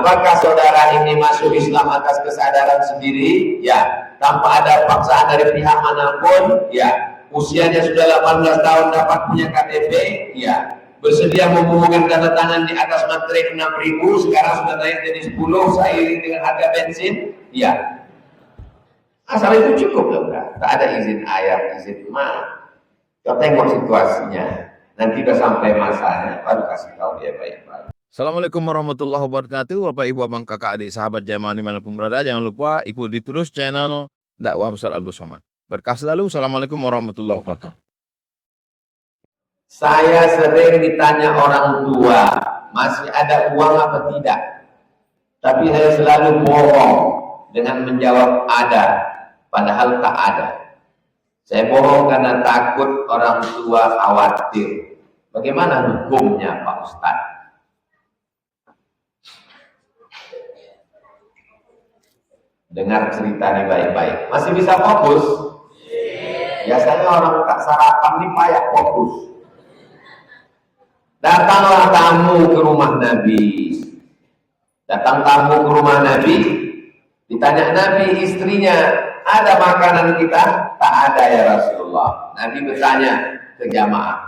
Apakah saudara ini masuk Islam atas kesadaran sendiri? Ya. Tanpa ada paksaan dari pihak manapun? Ya. Usianya sudah 18 tahun dapat punya KTP? Ya. Bersedia membubuhkan tanda tangan di atas materai 6.000, sekarang sudah naik jadi 10 seiring dengan harga bensin? Ya. Asal itu cukup loh, tak ada izin ayah, izin emak. Kita tengok situasinya. Nanti udah sampai masanya, baru kasih tahu dia baik-baik. Assalamualaikum warahmatullahi wabarakatuh. Bapak, Ibu, Abang, Kakak, Adik, sahabat jamaah dimanapun berada, jangan lupa ikuti terus channel dakwah Ustaz Abdul Somad. Berkah selalu. Assalamualaikum warahmatullahi wabarakatuh. Saya sering ditanya orang tua, masih ada uang apa tidak? Tapi saya selalu bohong dengan menjawab ada, padahal tak ada. Saya bohong karena takut orang tua khawatir. Bagaimana hukumnya Pak Ustadz? Dengar cerita ini baik-baik. Masih bisa fokus? Biasanya orang tak sarapan ini payah fokus. Datanglah tamu ke rumah Nabi. Datang tamu ke rumah Nabi. Ditanya Nabi istrinya, ada makanan kita? Tak ada ya Rasulullah. Nabi bertanya ke jamaah,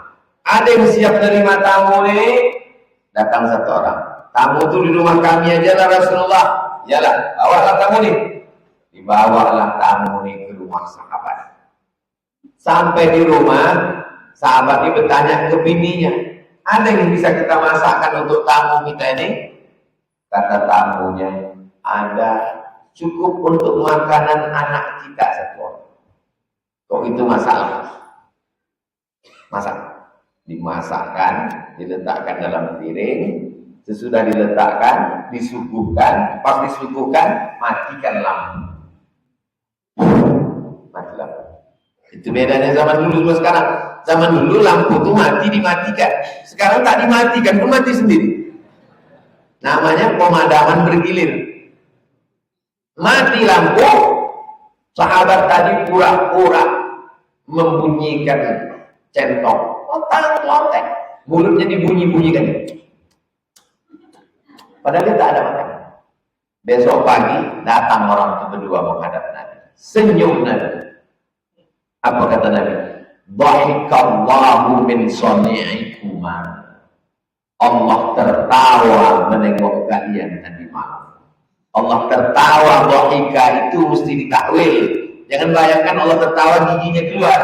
ada yang siap menerima tamu nih? Datang satu orang. Tamu itu di rumah kami aja lah Rasulullah. Yalah, bawalah tamu nih. Dibawalah tamu nih ke rumah sahabat. Sampai di rumah, sahabat ini bertanya ke bininya, ada yang bisa kita masakkan untuk tamu kita ini? Kata tamunya, ada, cukup untuk makanan anak kita satu orang. Kok itu masalah? Masak. Dimasakkan, diletakkan dalam piring, sesudah diletakkan, disuguhkan, pas disuguhkan, matikan lampu. Mati lampu. Itu bedanya zaman dulu sama sekarang. Zaman dulu lampu itu mati dimatikan. Sekarang tak dimatikan, itu mati sendiri. Namanya pemadaman bergilir. Mati lampu, sahabat tadi pura-pura membunyikan centong. Lontang-lontang. Mulutnya dibunyi-bunyikan. Padahal dia tak ada makan. Besok pagi datang orang itu berdua menghadap Nabi. Senyum Nabi. Apa kata Nabi? Dhahikallahu min sani'ikuma. Allah tertawa menengok kalian tadi malam. Allah tertawa, dhahika itu mesti ditakwil. Jangan bayangkan Allah tertawa giginya keluar.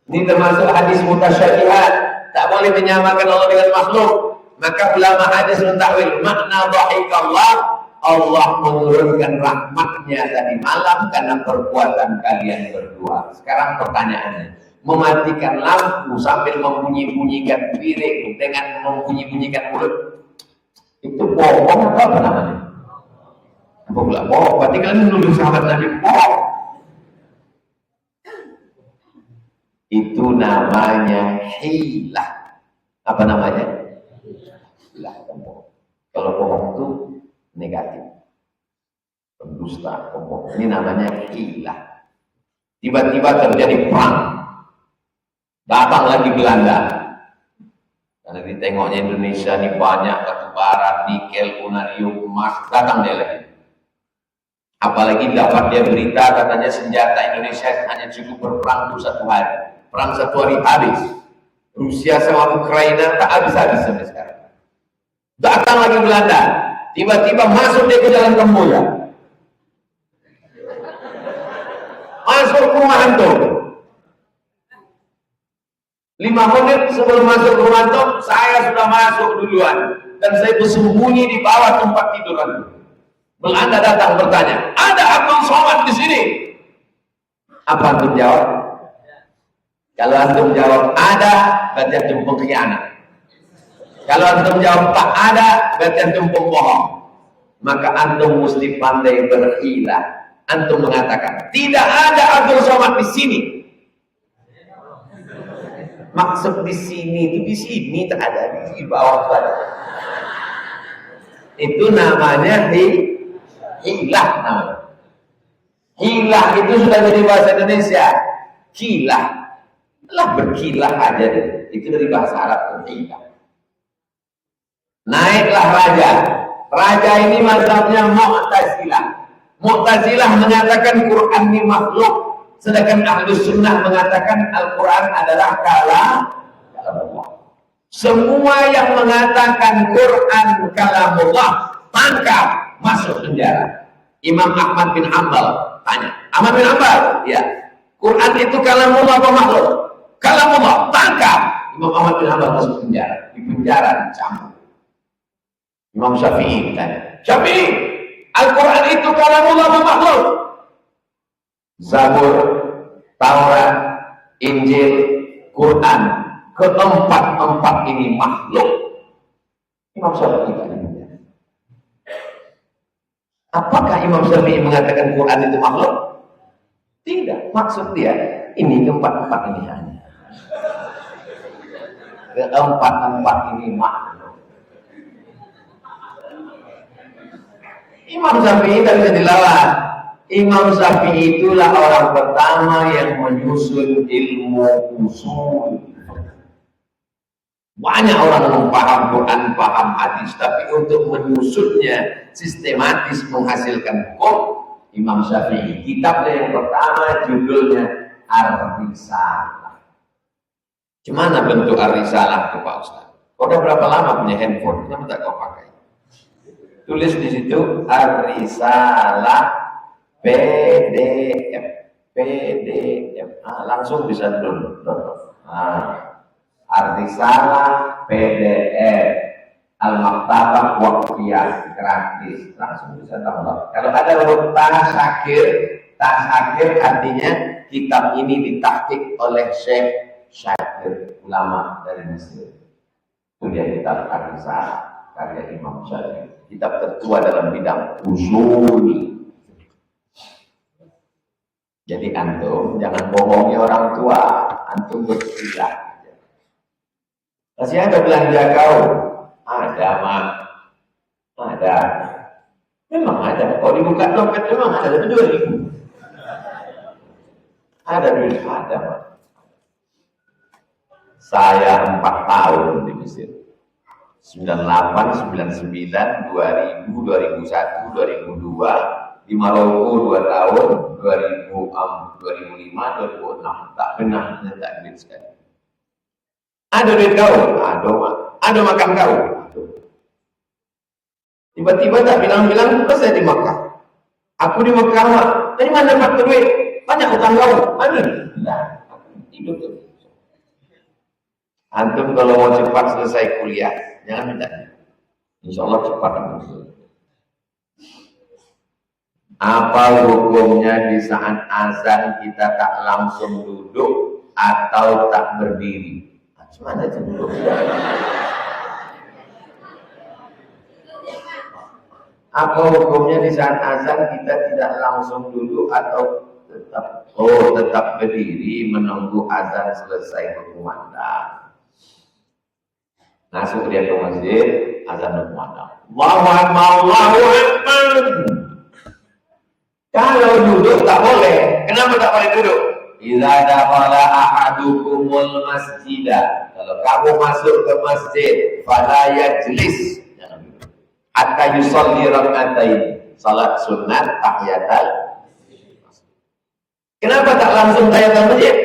Ini termasuk hadis mutasyabihat. Tak boleh menyamakan Allah dengan makhluk. Maka ulama hadis mentakwil makna dhahikallah, Allah menurunkan rahmatnya tadi malam karena perbuatan kalian berdua. Sekarang pertanyaannya, mematikan lampu sambil membunyi-bunyikan piring dengan membunyi-bunyikan mulut, itu bohong atau apa namanya? Bohong. Berarti kalian menuduh sahabat Nabi bohong. Itu namanya hilah. Apa namanya? Hilah. Kalau bohong itu negatif, pendusta, pembohong. Ini namanya hilah. Tiba-tiba terjadi perang. Datang lagi Belanda. Karena ditengoknya Indonesia ini banyak batu bara, nikel, uranium, emas. Datang dia lagi. Apalagi dapat dia berita katanya senjata Indonesia hanya cukup berperang untuk 1 hari. Perang 1 hari habis. Rusia sama Ukraina tak habis-habis sampai sekarang. Datang lagi Belanda. Tiba-tiba masuk dia ke Jalan Kamboja. Masuk ke rumah antum. 5 menit sebelum masuk ke rumah antum, saya sudah masuk duluan. Dan saya bersembunyi di bawah tempat tidur antum. Belanda datang bertanya, ada Abdul Somad di sini? Apa antum jawab? Kalau antum jawab ada, berarti antum pengkhianat. Kalau antum jawab tak ada, berarti antum pembohong. Maka antum mesti pandai berhilah. Antum mengatakan tidak ada Abdul Somad di sini. Maksud di sini itu di sini tak ada, di bawah saja. Itu namanya hilah namanya. Hilah itu sudah jadi bahasa Indonesia. Kilah. Lah berkilah aja deh. Itu dari bahasa Arab hilah. Naiklah raja. Raja ini mazhabnya Mu'tazilah. Mu'tazilah mengatakan Quran ini makhluk, sedangkan Ahlus Sunnah mengatakan Al-Quran adalah kalam Allah. Semua yang mengatakan Quran kalamullah tangkap, masuk penjara. Imam Ahmad bin Hanbal tanya, Ahmad bin Hanbal, ya, Quran itu kalamullah apa makhluk? Kalamullah, tangkap. Imam Ahmad bin Hanbal masuk penjara, di penjara dicambuk. Imam Syafi'i tanya, Syafi'i, Al-Quran itu kalamullah apa makhluk? Zabur, Taurat, Injil, Quran, keempat-empat ini makhluk. Imam Syafi'i tanya, apakah Imam Syafi'i mengatakan Quran itu makhluk? Tidak, maksud dia ini keempat-empat ini hanya. Keempat-empat ini makhluk. Imam Syafi'i tak bisa dilawan. Imam Syafi'i itulah orang pertama yang menyusun ilmu usul. Banyak orang yang paham Quran, paham hadis, tapi untuk menyusunnya sistematis menghasilkan hukum, Imam Syafi'i. Kitabnya yang pertama judulnya Ar-Risalah. Gimana bentuk Ar-Risalah itu Pak Ustaz? Kau udah berapa lama punya handphone? Kenapa tak kau pakai? Tulis di situ Ar-Risalah PDF. Langsung bisa download. Ar-Risalah PDF Al-Maktabah Waqfiyah gratis, langsung bisa download. Kalau ada huruf tasakir artinya kitab ini ditahqiq oleh Syekh Syakir, ulama dari Mesir. Itu dia kitab Ar-Risalah karya Imam Syafi'i, kitab tertua dalam bidang usul. Jadi antum jangan bohongi orang tua, antum bersilah. Masih ada belanja kau? Ada, Mak. Ada. Memang ada. Kalau dibuka dompet memang ada, tapi 2.000. Ada duit, ada, Mak. Saya 4 tahun di Mesir. 98, 99, 2000, 2001, 2002. Di Maroko 2 tahun, 2005, 2006. Tak pernah nyetak duit sekali. Ada duit kau? Ada, Mak. Ada makan kau? Tiba-tiba tak bilang-bilang, pas saya di Makkah. Aku di Makkah, Mak. Dari mana dapat duit? Banyak utang kau. Ada? Nah, hidup tu. Antum kalau mau cepat selesai kuliah, jangan minta. InsyaAllah cepat. Apa hukumnya di saat azan kita tak langsung duduk atau tak berdiri? Mana itu duduk? Apa hukumnya di saat azan kita tidak langsung duduk atau tetap berdiri menunggu azan selesai berkumandang? Masuk dia ke masjid, azan berkumandang. Allahu Akbar, Allahu Akbar. Kalau duduk tak boleh. Kenapa tak boleh duduk? Idza dakhala ahadukumul masjidah. Kalau kamu masuk ke masjid, fala yajlis. Hatta yusalli rak'atain. Salat sunat tahiyatul. Kenapa tak langsung tahiyatul masjid?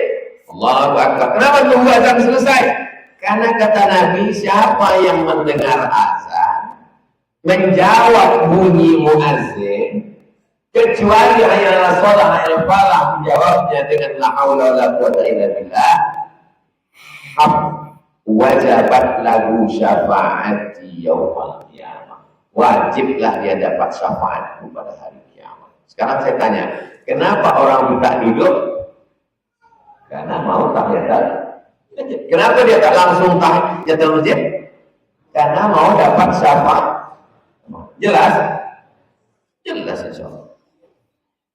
Allahu Akbar. Kenapa tunggu azan selesai? Karena kata Nabi, siapa yang mendengar azan, menjawab bunyi muazzin, kecuali hayya shalah hayya falah menjawabnya dengan la haula wala quwwata illa billah, wajabat lahu syafaati yaumil qiyamah. Wajiblah dia dapat syafaat pada hari kiamat. Sekarang saya tanya, kenapa orang minta duduk? Karena mau tahiyatul. Kenapa dia tak langsung tahiyatul masjid? Karena mau dapat syafaat. Jelas? Jelas insyaallah.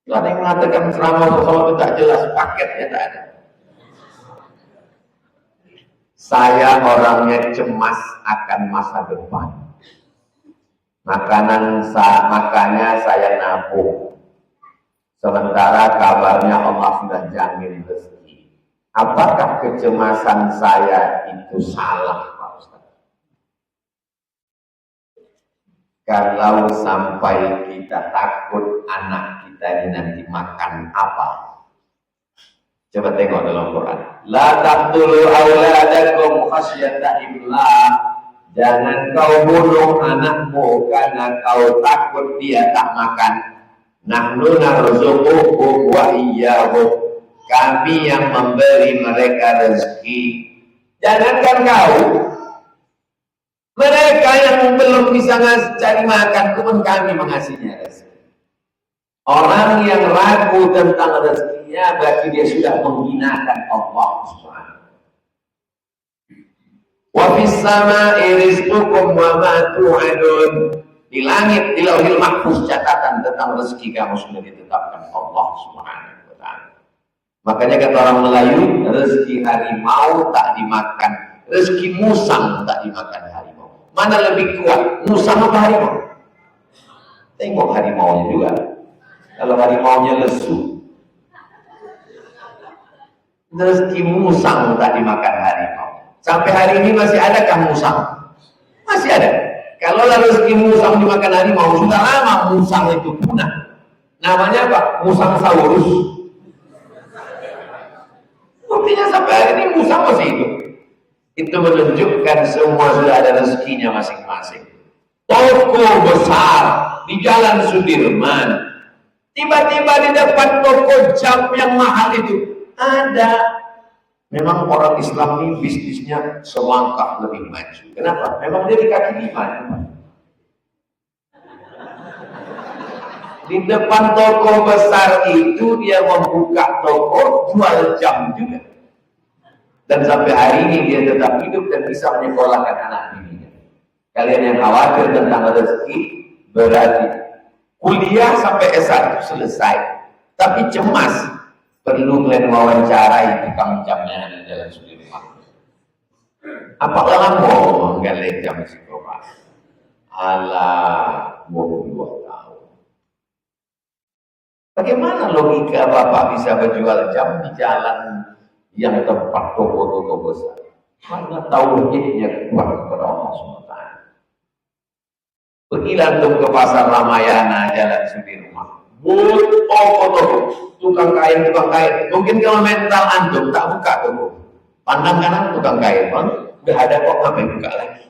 Tidak ada yang mengatakan selama sholat itu tak jelas, paketnya tak ada. Saya orangnya cemas akan masa depan. Makanya saya nabung. Sementara kabarnya Allah sudah jamin rezeki. Apakah kecemasan saya itu salah, Pak Ustaz? kalau sampai kita takut anak kita ini nanti makan apa. Coba tengok dalam Quran. La taqtulu auladakum khasyata imlaq. Jangan kau bunuh anakmu karena kau takut dia tak makan. Nahnu narzuquhum wa iyyahum. Kami yang memberi mereka rezeki. Jangankan kau, mereka yang belum bisa cari makan pun kami mengasihinya rezeki. Orang yang ragu tentang rezekinya berarti dia sudah menghinakan Allah Subhanahu. Wa fis sama'i rizqukum wa ma tu'adun. Di langit, di Lauhil Mahfuz catatan tentang rezeki kamu sudah ditetapkan Allah Subhanahu wa taala. Makanya kata orang Melayu, rezeki harimau tak dimakan, rezeki musang tak dimakan harimau. Mana lebih kuat, musang atau harimau? Tengok harimaunya juga. Kalau harimaunya lesu, rezeki musang tak dimakan harimau. Sampai hari ini masih adakah musang? Masih ada. Kalau rezeki musang dimakan harimau, sudah lama musang itu punah. Namanya apa? Musang saurus. Buktinya sampai hari ini musang masih hidup. Itu menunjukkan semua sudah ada rezekinya masing-masing. Toko besar di Jalan Sudirman. Tiba-tiba di depan toko jam yang mahal itu ada. Memang orang Islam ini bisnisnya selangkah lebih maju. Kenapa? Memang dia di kaki lima. Di depan toko besar itu dia membuka toko jual jam juga. Dan sampai hari ini dia tetap hidup dan bisa menyekolahkan anak dirinya. Kalian yang khawatir tentang rezeki berarti kuliah sampai S1 selesai, tapi cemas, perlu kalian wawancarai tukang jamnya di Jalan Sudirman. Apakah kamu menggali jam psikopat? Alah, 22 tahun. Bagaimana logika Bapak bisa berjual jam di jalan yang tempat toko-toko besar? Karena tauhidnya kuat kepada Allah SWT. Pergilah tuh ke pasar Ramayana Jalan Sudirman. Toko-toko, tukang kain. Mungkin kalau mental antum tak buka toko. Pandang kanan tukang kain, udah ada kok ngapain buka lagi.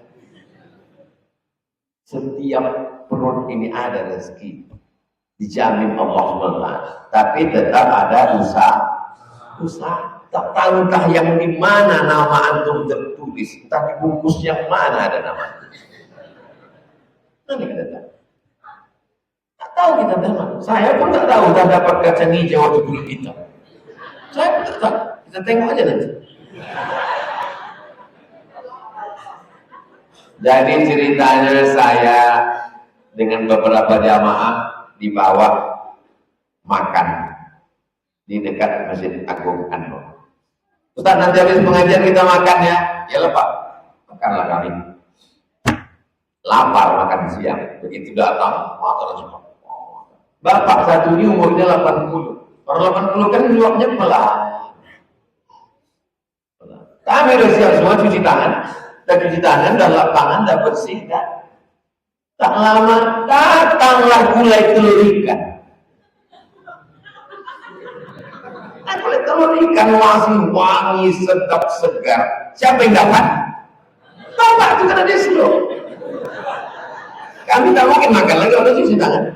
Setiap perut ini ada rezeki, dijamin Allah SWT. Tapi tetap ada usaha. Tak tahu entah yang di mana nama antum tertulis, entah di bungkus yang mana ada nama. Nanti kita tahu. Tak tahu kita tahu. Saya pun tak tahu dan dapat kacang hijau atau kulit hitam. Saya pun tak tahu. Kita tengok aja nanti. Jadi ceritanya saya dengan beberapa jamaah dibawa makan di dekat Masjid Agung Anwar. Ustaz, nanti habis pengajian kita makan ya. Ya Pak, makanlah kami. Lapar makan siang. Begitu datang, makan semua. Bapak satu ini umurnya 80. Orang 80 kan nyuapnya pelan. Kami udah siap semua cuci tangan. Dan cuci tangan, dan lap tangan, dan bersih. Tak lama, datanglah gulai telur ikan. Gulai telur ikan masih wangi, sedap, segar. Siapa yang dapat? Bapak itu karena dia slow. Kami tak mungkin makan lagi, udah cuci tangan.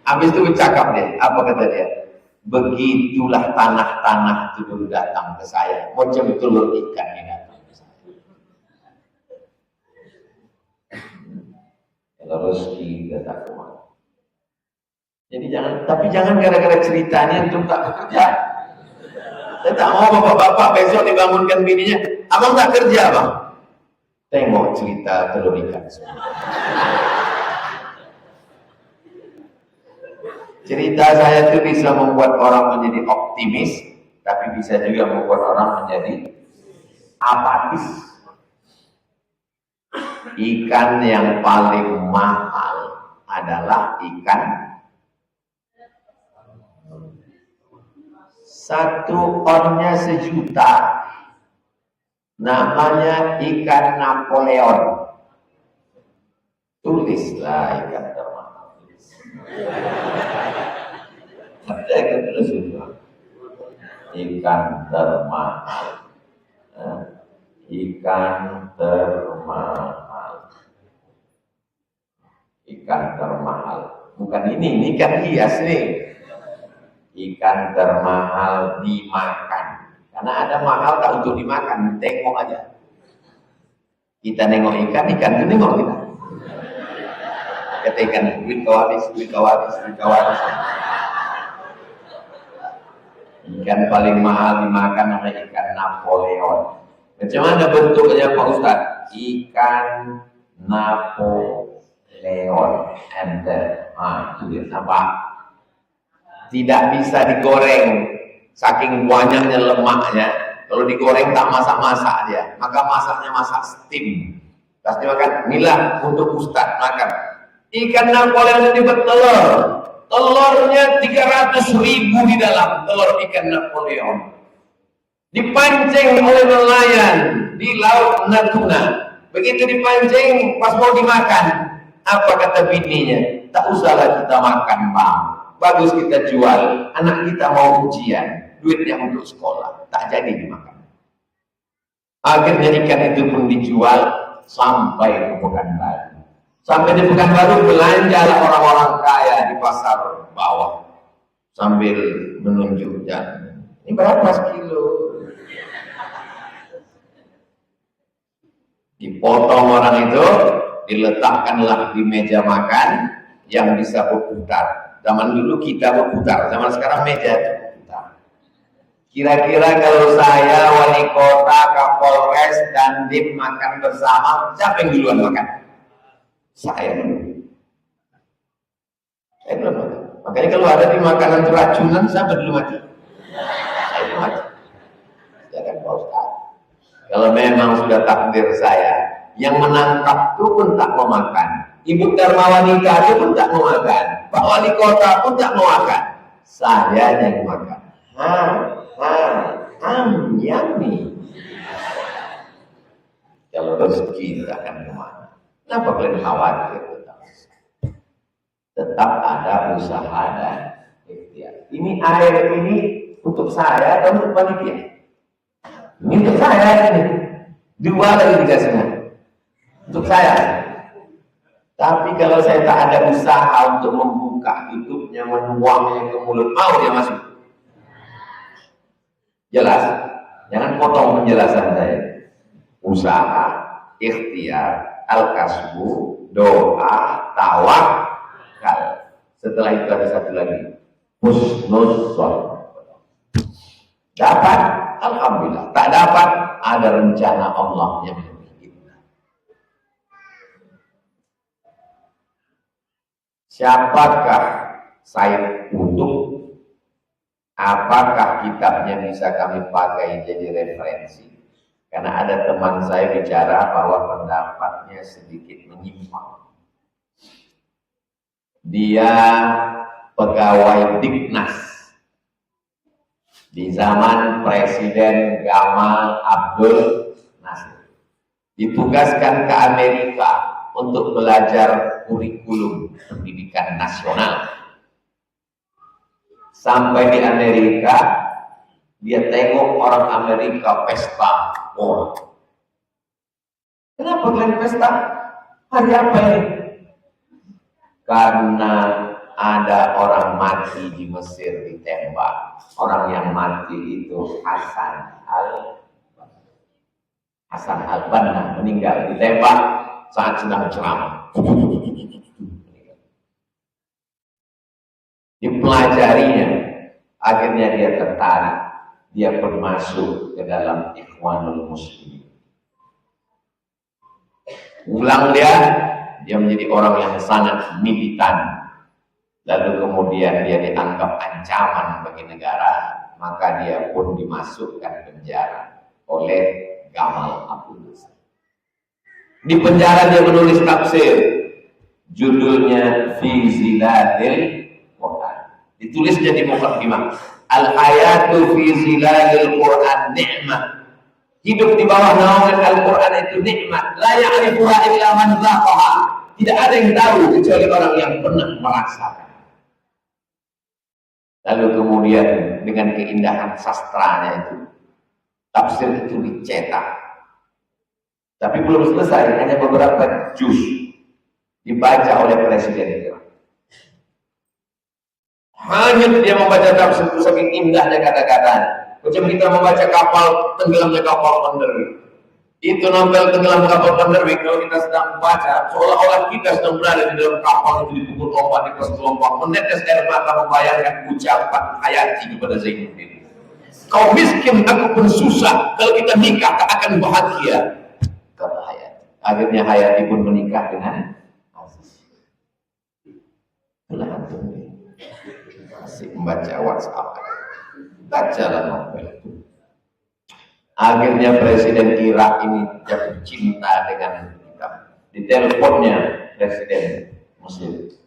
Habis itu bercakap deh, apa kata dia? Begitulah tanah-tanah itu dulu datang ke saya. Macam telur ikan yang datang ke saya. Kalau rezeki datang kemana? Jadi jangan gara-gara ceritanya untuk tak bekerja. Saya tak mau bapak-bapak besok dibangunkan bininya, abang tak kerja bang. Tengok cerita telur ikan. Cerita saya itu bisa membuat orang menjadi optimis, tapi bisa juga membuat orang menjadi apatis. Ikan yang paling mahal adalah ikan satu onnya 1 juta. Namanya ikan Napoleon. Tulislah ikan termahal. Ada ikan terus ikan termahal. Ikan termahal. Ikan termahal. Bukan ini ikan hias nih. Ikan termahal dimakan. Karena ada mahal tak untuk dimakan, tengok aja. Kita nengok ikan itu nengok kita. Kata ikan, duit kau habis. Ikan paling mahal dimakan namanya ikan Napoleon. Macam mana bentuknya Pak Ustaz? Ikan Napoleon. Itu dia nampak. Tidak bisa digoreng, saking banyaknya lemaknya. Kalau digoreng tak masak-masak dia, maka masaknya masak steam. Pasti makan, inilah untuk Ustaz makan. Ikan Napoleon ini bertelur, telurnya 300.000 di dalam telur ikan Napoleon. Dipancing oleh nelayan di laut Natuna. Begitu dipancing, pas mau dimakan, apa kata bininya? Tak usahlah kita makan, Bang. Bagus kita jual, anak kita mau ujian, duitnya untuk sekolah, tak jadi dimakan. Akhirnya ikan itu pun dijual sampai ke Pekanbaru. Sampai di Pekanbaru belanjalah orang-orang kaya di pasar bawah sambil menunjuk jam. Ini berapa sekilo? Dipotong orang itu, diletakkanlah di meja makan yang bisa berputar. Zaman dulu kita berputar, zaman sekarang meja itu berputar. Kira-kira kalau saya, wali kota, kapolres, dan dim makan bersama, siapa yang duluan makan? Saya dulu. Saya duluan makan. Makanya kalau ada di makanan keracunan, siapa dulu mati? Saya dulu mati. Jangan Pak Ustaz. Kalau memang sudah takdir saya, yang menangkap itu pun tak mau makan. Ibu Dharma wanita itu pun tak mau makan. Pak Wali Kota pun tak mau makan. Saya yang makan. Yummy. Kalau rezeki kita akan kemana? Kenapa kalian khawatir? Tetap ada usaha dan ikhtiar. Ini air ini untuk saya atau untuk panitia? Ini untuk saya ini. Dua lagi dikasihnya. Untuk saya. Tapi kalau saya tak ada usaha untuk membuka hidupnya, menuangnya ke mulut, mau dia masuk. Jelas? Jangan potong penjelasan saya. Usaha, ikhtiar, al-kasbu, doa, tawakal. Setelah itu ada satu lagi. Husnul shon. Dapat? Alhamdulillah. Tak dapat? Ada rencana Allah yang siapakah Said Qutb? Apakah kitabnya bisa kami pakai jadi referensi? Karena ada teman saya bicara bahwa pendapatnya sedikit menyimpang. Dia pegawai Dignas di zaman Presiden Gamal Abdul Nasir. Ditugaskan ke Amerika untuk belajar kurikulum pendidikan nasional. Sampai di Amerika, dia tengok orang Amerika pesta. Oh, kenapa kalian pesta? Hari apa ini? Karena ada orang mati di Mesir ditembak. Orang yang mati itu Hasan al-Banna meninggal ditembak saat sedang ceramah. Dipelajarinya, akhirnya dia tertarik, dia pun masuk ke dalam Ikhwanul Muslimin. Ulang dia menjadi orang yang sangat militan. Lalu kemudian dia dianggap ancaman bagi negara, maka dia pun dimasukkan penjara oleh Gamal Abdul Nasir. Di penjara dia menulis tafsir, judulnya Fi Ziladil Quran. Ditulis jadi muqaddimah. Al-hayatu fi zilalil Quran ni'mah. Hidup di bawah naungan Al-Quran itu nikmat. La ya'rifuha illa man dzaqaha. Tidak ada yang tahu kecuali orang yang pernah merasakan. Lalu kemudian dengan keindahan sastranya itu, tafsir itu dicetak. Tapi belum selesai, hanya beberapa juz dibaca oleh Presiden Irak. Hanya dia membaca tafsir itu saking indahnya kata-katanya. Macam kita membaca kapal tenggelamnya kapal Vanderwijk. Itu novel tenggelam kapal Vanderwijk, kalau kita sedang membaca, seolah-olah kita sedang berada di dalam kapal itu dipukul ombak di pas gelombang, menetes air mata membayangkan ucapan Hayati kepada Zainuddin. Kau miskin, aku pun susah. Kalau kita nikah, tak akan bahagia. Kata Hayati. Akhirnya Hayati pun menikah dengan Aziz. Itulah antum masih membaca WhatsApp. Bacalah novel itu. Akhirnya Presiden Irak ini jatuh cinta dengan kita. Di teleponnya Presiden Mesir,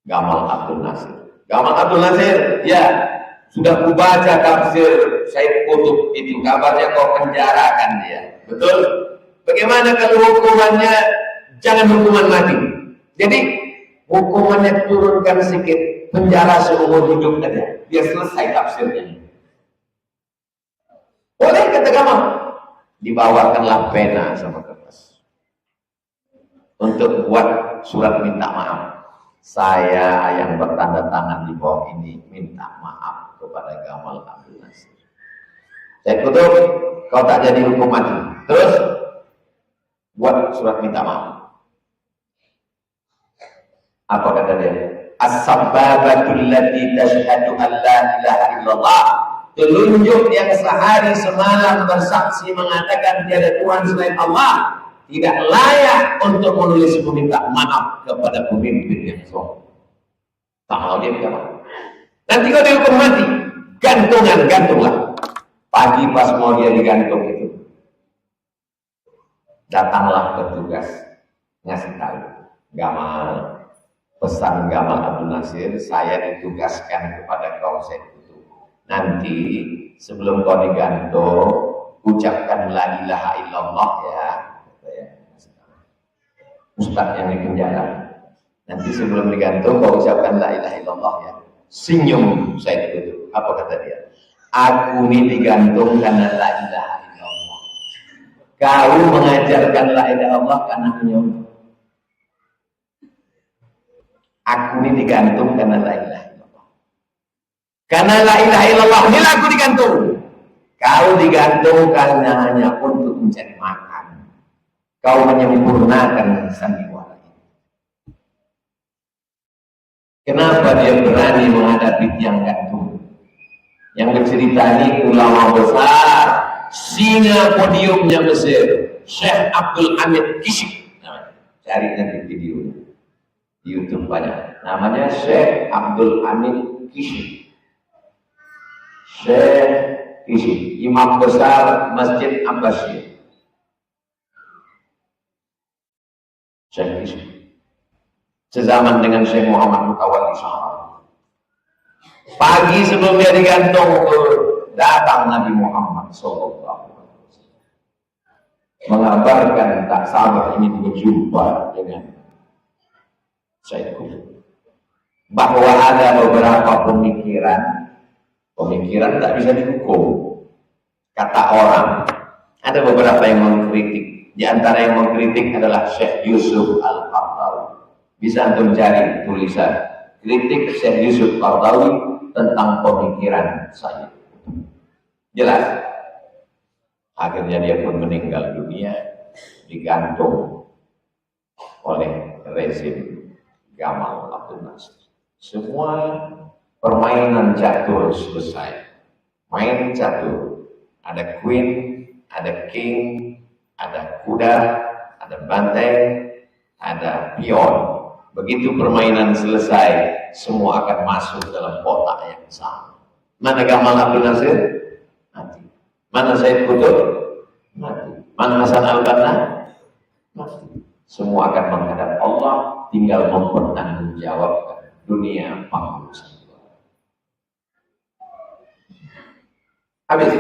Gamal Abdul Nasir. Gamal Abdul Nasir, ya sudah kubaca tafsir Said Qutb itu, kabarnya kau penjarakan dia. Betul? Bagaimana kalau hukumannya jangan hukuman mati? Jadi hukumannya turunkan sedikit, penjara seumur hidup saja. Dia selesai tafsirnya. Boleh, kata Gamal. Dibawakanlah pena sama kertas untuk buat surat minta maaf. Saya yang bertanda tangan di bawah ini minta maaf kepada Gamal Abdul Nasir. Saya kutuk, kau tak jadi hukum mati. Terus buat surat minta maaf. Apa kata dia? As-sabbabatul lati tashhadu an la ilaha illallah. Telunjuk yang sehari semalam bersaksi mengatakan tiada Tuhan selain Allah tidak layak untuk menulis meminta maaf kepada pemimpin yang sombong. Tak mau dia minta maaf. Nanti kau dihukum mati, gantunglah. Pagi pas mau dia digantung itu, datanglah petugas ngasih tahu, Gamal, pesan Gamal Abdul Nasir, saya ditugaskan kepada kau nanti sebelum kau digantung ucapkan la ilaha illallah ya. Ustaz yang di penjara, nanti sebelum digantung kau ucapkan la ilaha illallah ya. Senyum saya itu. Apa kata dia? Aku ini digantung karena la ilaha illallah. Kau mengajarkan la ilaha illallah karena senyum. Aku ini digantung karena la ilaha. Karena la ilaha illallah inilah aku digantung. Kau digantung karena hanya untuk mencari makan. Kau menyempurnakan sandiwara ini. Kenapa dia berani menghadapi tiang gantung? Yang bercerita ini ulama besar, singa podiumnya Mesir, Syekh Abdul Hamid Kishk. Cari nanti videonya di YouTube banyak. Namanya Syekh Abdul Hamid Kishk. Syekh Kishk, imam besar Masjid Abbasiyah. Syekh Kishk sezaman dengan Syekh Muhammad Mutawalli Syahrar. Pagi sebelum dia digantung datang Nabi Muhammad SAW mengabarkan tak sabar ingin berjumpa dengan Syekh Kishk, bahwa ada beberapa pemikiran tak bisa dihukum. Kata orang, ada beberapa yang mengkritik. Di antara yang mengkritik adalah Syekh Yusuf Al-Qaradawi. Bisa antum cari tulisan kritik Syekh Yusuf Al-Qaradawi tentang pemikiran saya. Jelas. Akhirnya dia pun meninggal dunia, digantung oleh rezim Gamal Abdul Nasir. Semua permainan catur selesai. Main catur. Ada queen, ada king, ada kuda, ada banteng, ada pion. Begitu permainan selesai, semua akan masuk dalam kotak yang sama. Mana Gamal Abdul Nasir? Mati. Mana Said Qutb? Mati. Mana Hasan Al-Banna? Mati. Semua akan menghadap Allah, tinggal mempertanggungjawabkan dunia panggung. Habis.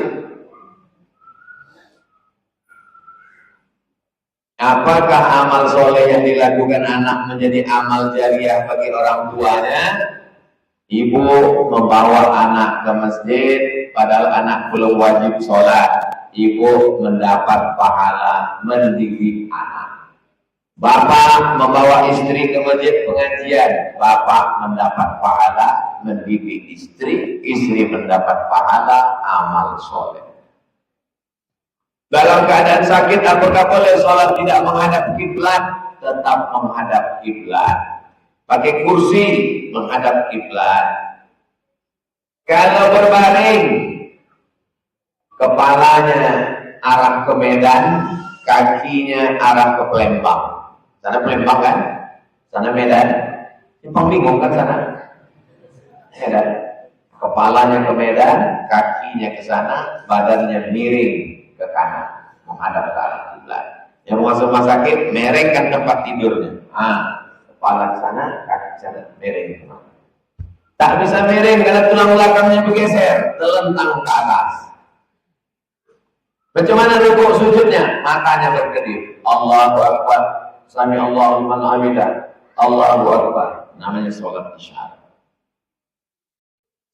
Apakah amal soleh yang dilakukan anak menjadi amal jariah bagi orang tuanya? Ibu membawa anak ke masjid, padahal anak belum wajib sholat. Ibu mendapat pahala mendidik anak. Bapak membawa istri ke masjid pengajian, bapak mendapat pahala mendidik istri, istri mendapat pahala amal soleh. Dalam keadaan sakit, apakah boleh sholat tidak menghadap kiblat? Tetap menghadap kiblat. Pakai kursi menghadap kiblat. Kalau berbaring, kepalanya arah ke Medan, kakinya arah ke Palembang. Sana Palembang kan? Sana Medan. Simpang bingung kan sana? Medan. Kepalanya ke Medan, kakinya ke sana, badannya miring ke kanan, menghadap ke arah kiblat. Yang masuk rumah sakit, merengkan tempat tidurnya. Kepala ke sana, kaki ke sana, mereng. Tak bisa mereng karena tulang belakangnya bergeser, telentang ke atas. Bagaimana rukuk sujudnya? Matanya berkedip. Allahu Akbar. Sami Allahu liman hamidah. Allahu Akbar. Namanya sholat isya.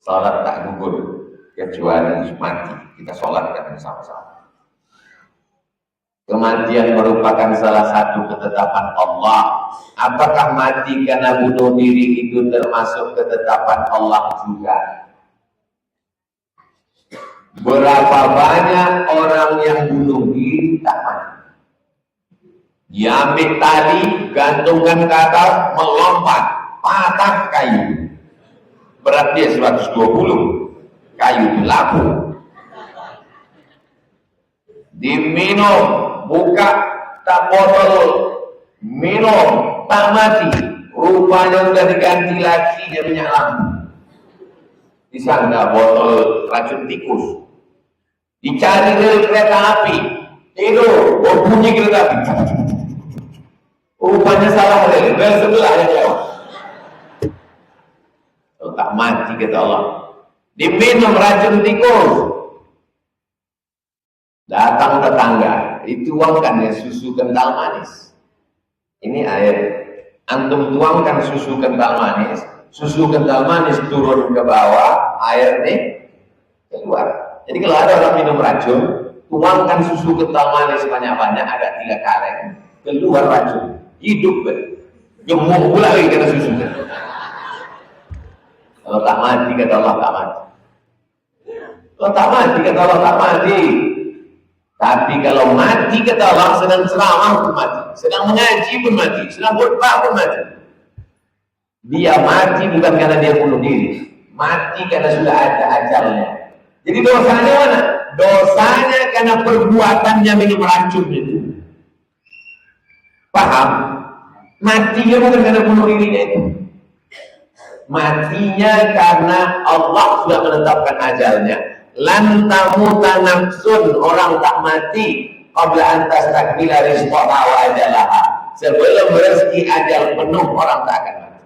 Sholat tak gugur kecuali mati. Kita sholatkan bersama-sama. Kematian merupakan salah satu ketetapan Allah. Apakah mati karena bunuh diri itu termasuk ketetapan Allah juga? Berapa banyak orang yang bunuh diri tak mati? Dia ambil tali, gantungkan ke atas, melompat, patah kayu. Berat dia 120, kayu lapu. Diminum, buka tak botol, minum, tak mati. Rupanya sudah diganti lakinya minyak lampu. Disangka botol racun tikus. Dicari dari kereta api, tidur, bunyi kereta api. Rupanya salah rel sebelah yang lewat. Kalau tak mati kata Allah. Diminum racun tikus. Datang tetangga, dituangkan ya susu kental manis. Ini air. Antum tuangkan susu kental manis. Susu kental manis turun ke bawah, air nih keluar. Jadi kalau ada orang minum racun, tuangkan susu kental manis banyak-banyak, ada 3 kaleng, keluar racun, hidup gemuk pula lagi karena susu. Kalau tak mati kata Allah tak mati. Kalau tak mati kata Allah tak mati. Tapi kalau mati kata Allah sedang ceramah pun mati, sedang mengaji pun mati, sedang khutbah pun mati. Dia mati bukan karena dia bunuh diri, mati karena sudah ada ajalnya. Jadi dosanya mana? Dosanya karena perbuatannya minum racun itu. Paham? Matinya bukan karena bunuh dirinya itu. Matinya karena Allah sudah menetapkan ajalnya. Lan tamuta nafsun, orang tak mati qabla an tastakmila rizqaha wa ajalaha. Sebelum rezeki ajal penuh orang tak akan mati.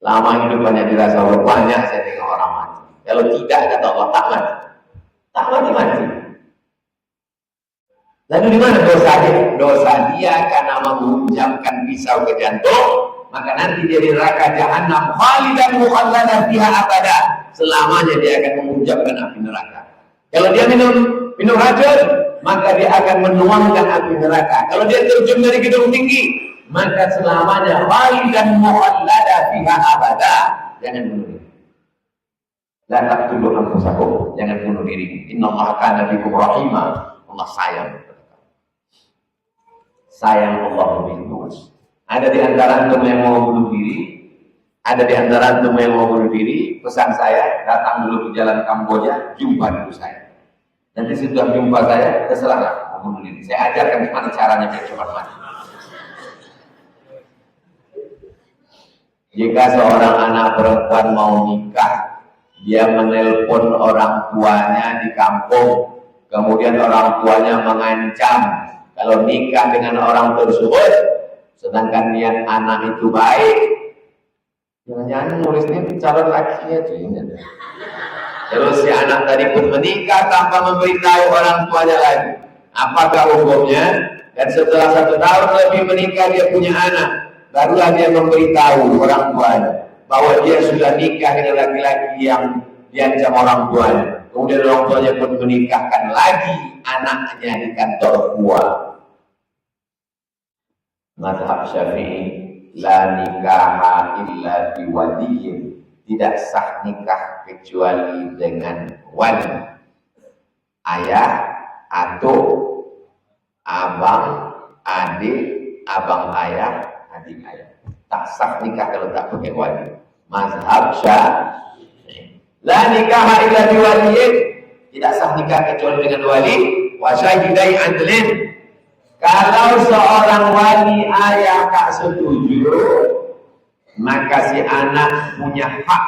Lama hidup banyak dirasa banyak saya tengok orang mati. Kalau tidak kata Allah tak mati. Tak mati. Lalu di mana dosanya? Dosa dia karena menghunjamkan pisau ke jantung, maka nanti dia di neraka jahanam khalidan mukhalladan fiha abada. Selamanya dia akan menghunjamkan api neraka. Kalau dia minum racun, maka dia akan menuangkan api neraka. Kalau dia terjun dari gedung tinggi, maka selamanya khalidan mukhalladan fiha abada. Jangan bunuh diri. La taqtulu anfusakum. Jangan bunuh diri. Innallaha kana bikum rahima. Allah sayang. Sayang Allah lebih luas. Ada di antara antum yang mau bunuh diri, ada di antara antum yang mau bunuh diri. Pesan saya, datang dulu ke jalan Kamboja, jumpa dulu saya. Nanti setelah jumpa saya, terserahlah mau bunuh diri. Saya ajarkan gimana caranya biar cepat mati. Jika seorang anak perempuan mau nikah, dia menelpon orang tuanya di kampung, kemudian orang tuanya mengancam kalau nikah dengan orang tersebut, sedangkan niat anak itu baik, jangan-jangan nulisnya calon lakinya tuh. Terus si anak tadi pun menikah tanpa memberitahu orang tuanya lagi. Apakah hukumnya? Dan setelah 1 tahun lebih menikah dia punya anak, barulah dia memberitahu orang tuanya bahwa dia sudah nikah dengan laki-laki yang diancam orang tuanya. Kemudian orang tuanya pun menikahkan lagi anaknya di kantor tua. Mazhab Syafi'i, la nikaha illa biwaliyin, tidak sah nikah kecuali dengan wali, ayah atau abang, adik, abang ayah, adik ayah. Tak sah nikah kalau tak pakai wali. Mazhab Syafi'i, la nikaha illa biwaliyin, tidak sah nikah kecuali dengan wali, wa syahidai adlin. Kalau seorang wali ayah tak setuju, maka si anak punya hak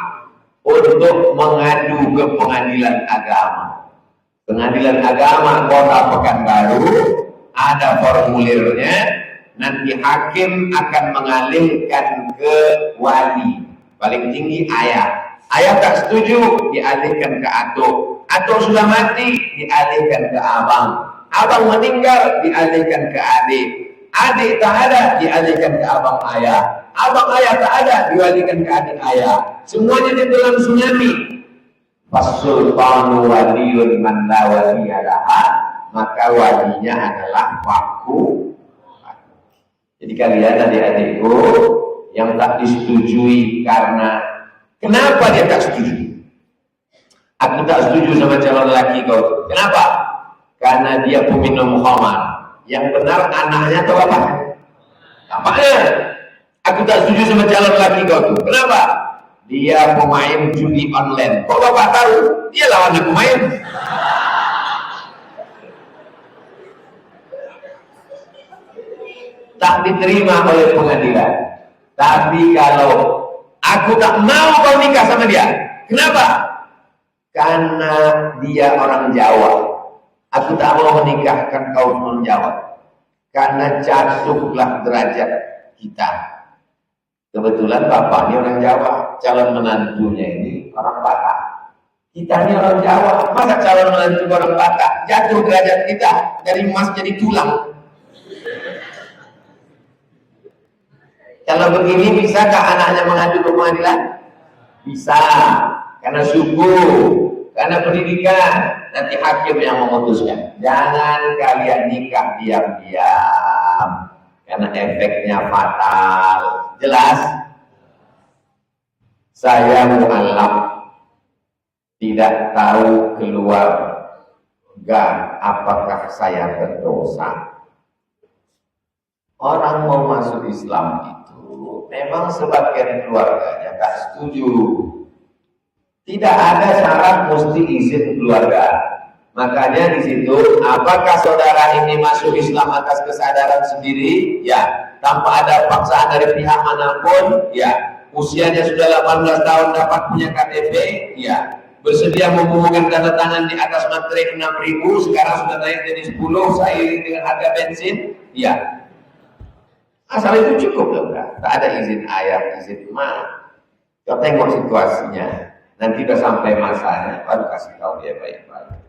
untuk mengadu ke pengadilan agama. Pengadilan agama Kota Pekanbaru ada formulirnya. Nanti hakim akan mengalihkan ke wali, paling tinggi ayah. Ayah tak setuju, dialihkan ke atuk. Atuk sudah mati, dialihkan ke abang. Abang meninggal, dialihkan ke adik. Adik tak ada, dialihkan ke abang ayah. Abang ayah tak ada, diwalikan ke adik ayah. Semuanya ditelan tsunami. Fasultanu waliyun man la waliyalaha, maka walinya adalah waktu. Jadi kalian adik-adikku yang tak disetujui karena kenapa dia tak setuju? Aku tak setuju sama calon laki kau. Kenapa? Karena dia peminum khamar. Yang benar anaknya atau apa? Apanya? Aku tak setuju sama calon laki kau tuh. Kenapa? Dia pemain judi online. Kok bapak tahu? Dia lawannya pemain. Tak diterima oleh pengadilan. Tapi kalau aku tak mau kau nikah sama dia. Kenapa? Karena dia orang Jawa. Aku tak mau menikahkan kau non Jawa. Karena jatuhlah derajat kita. Kebetulan bapaknya orang Jawa, calon menantunya ini orang Batak. Kita ini orang Jawa, masa calon menantu orang Batak? Jatuh derajat kita dari emas jadi tulang. Kalau begini bisakah anaknya mengadu ke pengadilan? Bisa, karena suku, karena pendidikan. Nanti hakim yang memutuskan. Jangan kalian nikah diam-diam, karena efeknya fatal. Jelas? Saya mu'alaf, tidak tahu keluarga apakah saya berdosa. Orang mau masuk Islam itu memang sebagian keluarganya tak setuju. Tidak ada syarat mesti izin keluarga. Makanya di situ, apakah saudara ini masuk Islam atas kesadaran sendiri? Ya. Tanpa ada paksaan dari pihak manapun? Ya. Usianya sudah 18 tahun dapat punya KTP? Ya. Bersedia membubuhkan tanda tangan di atas materai 6.000, sekarang sudah naik jadi 10, seiring dengan harga bensin? Ya. Asal itu cukup loh, enggak? Tak ada izin ayah, izin emak. Kau tengok situasinya. Nanti udah sampai masanya, baru kasih tahu dia baik-baik.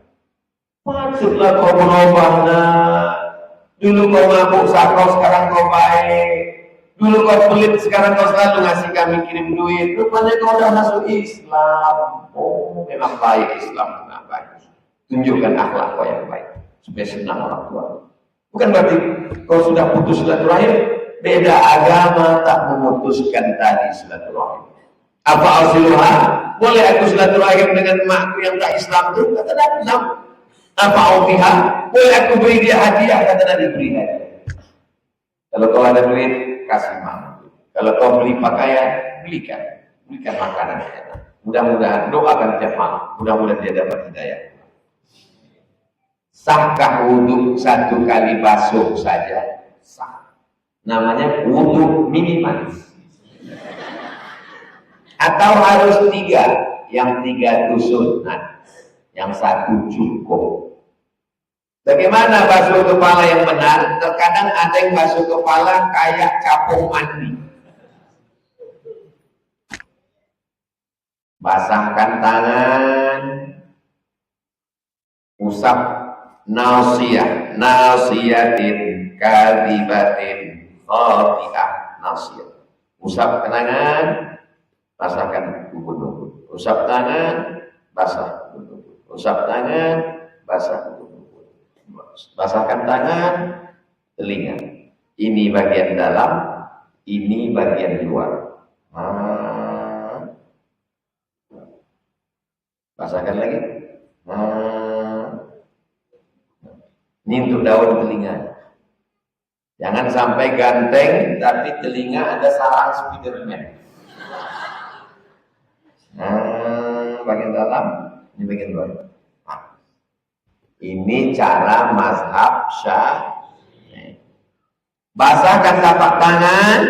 Maksudlah kau berubah, nah. Dulu kau mabuk sakau, sekarang kau baik. Dulu kau pelit, sekarang kau selalu ngasih kami kirim duit. Rupanya kau udah masuk Islam. Oh, memang baik Islam, memang baik. Tunjukkan akhlak kau yang baik, supaya senang orang tua. Bukan berarti kau sudah putus silaturahim. Beda agama tak memutuskan tadi silaturahim. Apa asiluha? Boleh aku silaturahim dengan emakku yang tak Islam itu? Kata Nabi Islam. Apa autiha? Boleh aku beri dia hadiah? Kata Nabi beri hadiah. Kalau kau ada duit, kasih mak. Kalau kau beli pakaian, belikan. Belikan makanan. Mudah-mudahan doakan tiap malam. Mudah-mudahan dia dapat hidayah. Sahkah wudhu 1 kali basuh saja? Sah. Namanya wudhu minimalis. Atau harus 3, yang 3 itu sunat, yang 1 cukup. Bagaimana basuh kepala yang benar? Terkadang ada yang basuh kepala kayak capung mandi. Basahkan tangan, usap nasiyah, nasiyatin kadhibatin khati'ah, nasiyah. Usap tangan, basahkan ubun-ubun. Usap tangan, basah ubun-ubun. Usap tangan, basah ubun-ubun. Basahkan tangan, telinga. Ini bagian dalam, ini bagian luar. Basahkan lagi. Ini untuk daun telinga. Jangan sampai ganteng, tapi telinga ada sarang Spiderman. Bagian dalam, ini bagian luar. Ini cara mazhab Syafi'i. Basahkan tapak tangan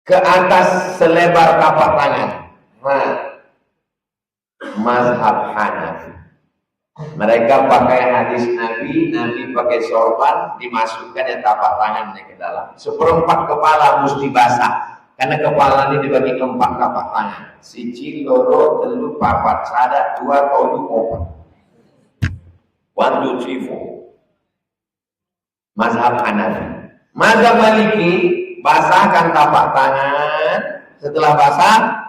ke atas selebar tapak tangan. Mazhab Hanafi. Mereka pakai hadis Nabi, Nabi pakai sorban, dimasukkan yang tapak tangannya ke dalam. Seperempat kepala mesti basah, karena kepala ini dibagi 4 tapak tangan. Siji, loro, telu, papat, sada, 2, 3, 4. 1, 2, 3, 4. Mazhab Hanafi. Mazhab Maliki, basahkan tapak tangan. Setelah basah,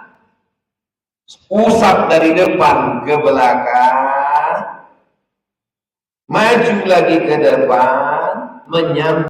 usap dari depan ke belakang, maju lagi ke depan, menyambut